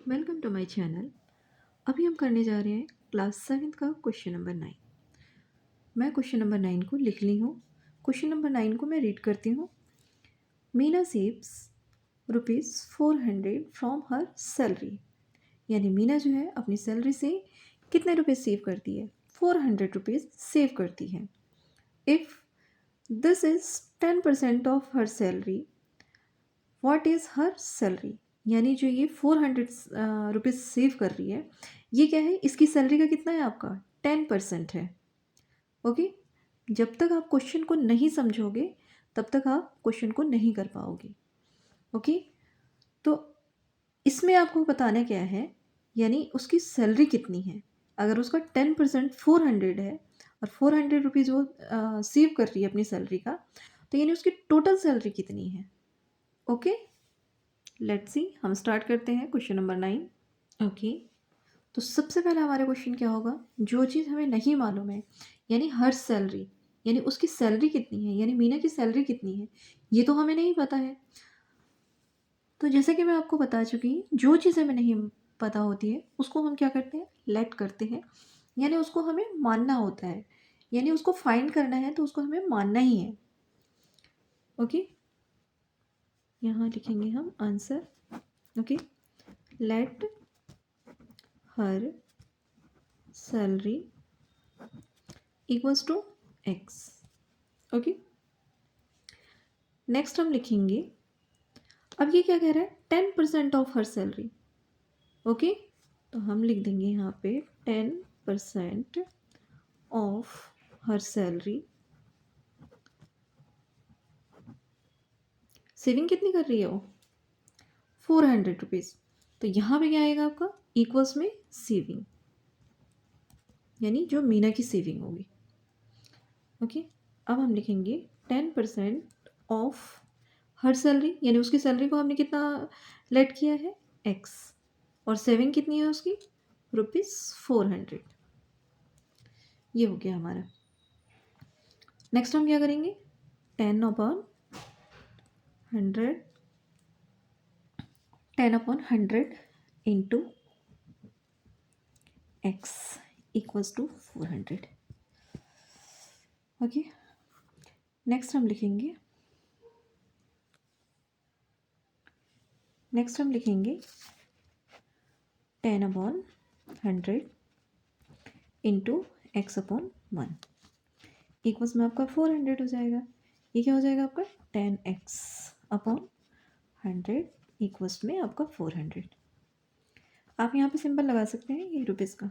Welcome to my channel. अभी हम करने जा रहे हैं क्लास 7 का क्वेश्चन नंबर 9। मैं क्वेश्चन नंबर 9 को लिख ली हूँ। क्वेश्चन नंबर 9 को मैं रीड करती हूँ। Meena saves ₹400 from her salary. यानी मीना जो है अपनी सैलरी से कितने रुपए सेव करती है? ₹400 सेव करती है। If this is 10% of her salary, what is her salary? यानी जो ये 400 रुपीज़ सेव कर रही है, ये क्या है? इसकी सैलरी का कितना है आपका? 10% है। ओके? जब तक आप क्वेश्चन को नहीं समझोगे, तब तक आप क्वेश्चन को नहीं कर पाओगे। ओके? तो इसमें आपको बताना क्या है? यानी उसकी सैलरी कितनी है? अगर उसका 10% 400 है और 400 रुपीज़ वो सेव कर रही है अपनी सैलरी का, तो यानी उसकी टोटल सैलरी कितनी है? ओके? लेट्स सी, हम स्टार्ट करते हैं क्वेश्चन नंबर 9। ओके, तो सबसे पहला हमारा क्वेश्चन क्या होगा? जो चीज़ हमें नहीं मालूम है, यानी हर सैलरी, यानी उसकी सैलरी कितनी है, यानी मीना की सैलरी कितनी है, ये तो हमें नहीं पता है। तो जैसे कि मैं आपको बता चुकी हूँ, जो चीज़ हमें नहीं पता होती है उसको हम क्या करते हैं? लेट करते हैं, यानी उसको हमें मानना होता है। यानी उसको फाइंड करना है तो उसको हमें मानना ही है। ओके, यहाँ लिखेंगे हम answer. Okay, let her salary equals to X. Okay, next हम लिखेंगे, अब ये क्या कह रहा है? 10% ऑफ हर सैलरी। ओके, तो हम लिख देंगे यहाँ पे 10% ऑफ हर सैलरी। सेविंग कितनी कर रही है वो? 400 रुपीज़। तो यहाँ पे क्या आएगा आपका? इक्वल्स में सेविंग, यानी जो मीना की सेविंग होगी। ओके, अब हम लिखेंगे 10% ऑफ हर सैलरी, यानी उसकी सैलरी को हमने कितना लेट किया है? एक्स। और सेविंग कितनी है उसकी? ₹400। ये हो गया हमारा। नेक्स्ट हम क्या करेंगे? 10/100, 10/100 into X equals to 400। Okay, next हम लिखेंगे, नेक्स्ट हम लिखेंगे 10/100 इंटू x/1 इक्वल्स में आपका 400 हो जाएगा। ये क्या हो जाएगा आपका? 10x/100 इक्वल्स में आपका 400। आप यहाँ पे सिंबल लगा सकते हैं ये रुपीज़ का।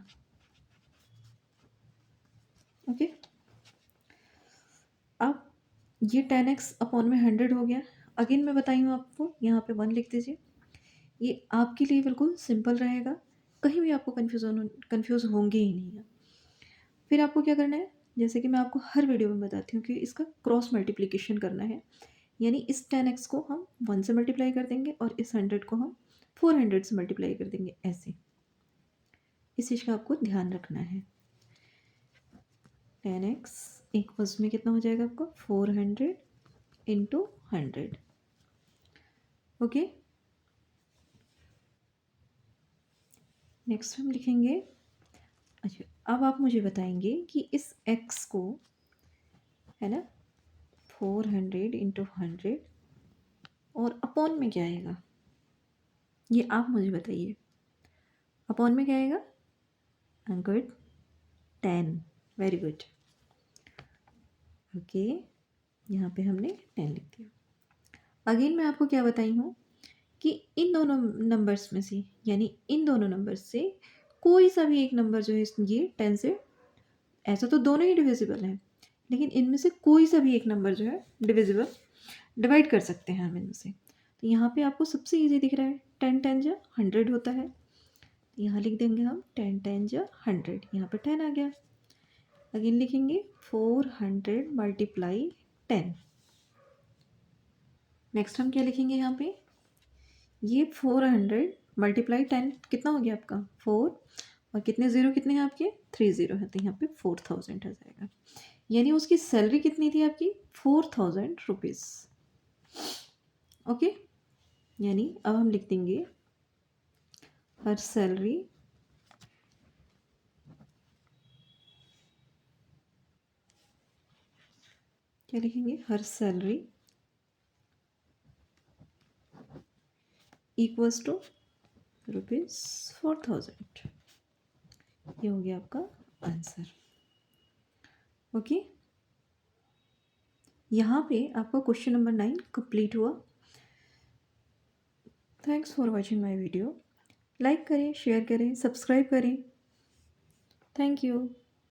ओके, अब ये 10x/100 हो गया। अगेन मैं बताई हूँ आपको, यहाँ पे 1 लिख दीजिए। ये आपके लिए बिल्कुल सिंपल रहेगा, कहीं भी आपको कन्फ्यूज़ होंगे ही नहीं आप। फिर आपको क्या करना है? जैसे कि मैं आपको हर वीडियो में बताती हूँ कि इसका क्रॉस मल्टीप्लिकेशन करना है। यानी इस 10x को हम 1 से मल्टीप्लाई कर देंगे और इस 100 को हम 400 से मल्टीप्लाई कर देंगे, ऐसे। इस चीज़ का आपको ध्यान रखना है। 10x इक्वल्स में कितना हो जाएगा आपका? 400 इंटू 100। ओके, नेक्स्ट हम लिखेंगे, अच्छा अब आप मुझे बताएंगे कि इस x को, है ना, 400 इंटू 100 और अपॉन में क्या आएगा? ये आप मुझे बताइए। अपॉन में क्या आएगा? गुड, 10। Very good. ओके, यहाँ पे हमने 10 लिख दिया। अगेन मैं आपको क्या बताई हूँ कि इन दोनों नंबर्स में से, यानी इन दोनों नंबर्स से कोई सा भी एक नंबर जो है ये 10 से, ऐसा तो दोनों ही डिविजिबल हैं, लेकिन इनमें से कोई सा भी एक नंबर जो है डिवाइड कर सकते हैं हम इनमें से। तो यहाँ पे आपको सबसे इजी दिख रहा है, 10 10 जा 100 होता है। यहाँ लिख देंगे हम 10 10 जा 100, यहाँ पे 10 आ गया। अगेन लिखेंगे 400 मल्टीप्लाई 10। नेक्स्ट हम क्या लिखेंगे यहाँ पे? ये 400 मल्टीप्लाई 10 कितना हो गया आपका? 4, और कितने ज़ीरो कितने हैं आपके? 3 ज़ीरो है, तो यहाँ पे 4000 आ जाएगा। यानी उसकी सैलरी कितनी थी आपकी? 4000 रुपीज़। ओके, यानी अब हम लिख देंगे हर सैलरी क्या लिखेंगे, हर सैलरी इक्वल्स टू ₹4,000। ये हो गया आपका आंसर। ओके, यहाँ पे आपका क्वेश्चन नंबर 9 कंप्लीट हुआ। Thanks for watching my video. Like करें, शेयर करें, सब्सक्राइब करें। Thank you.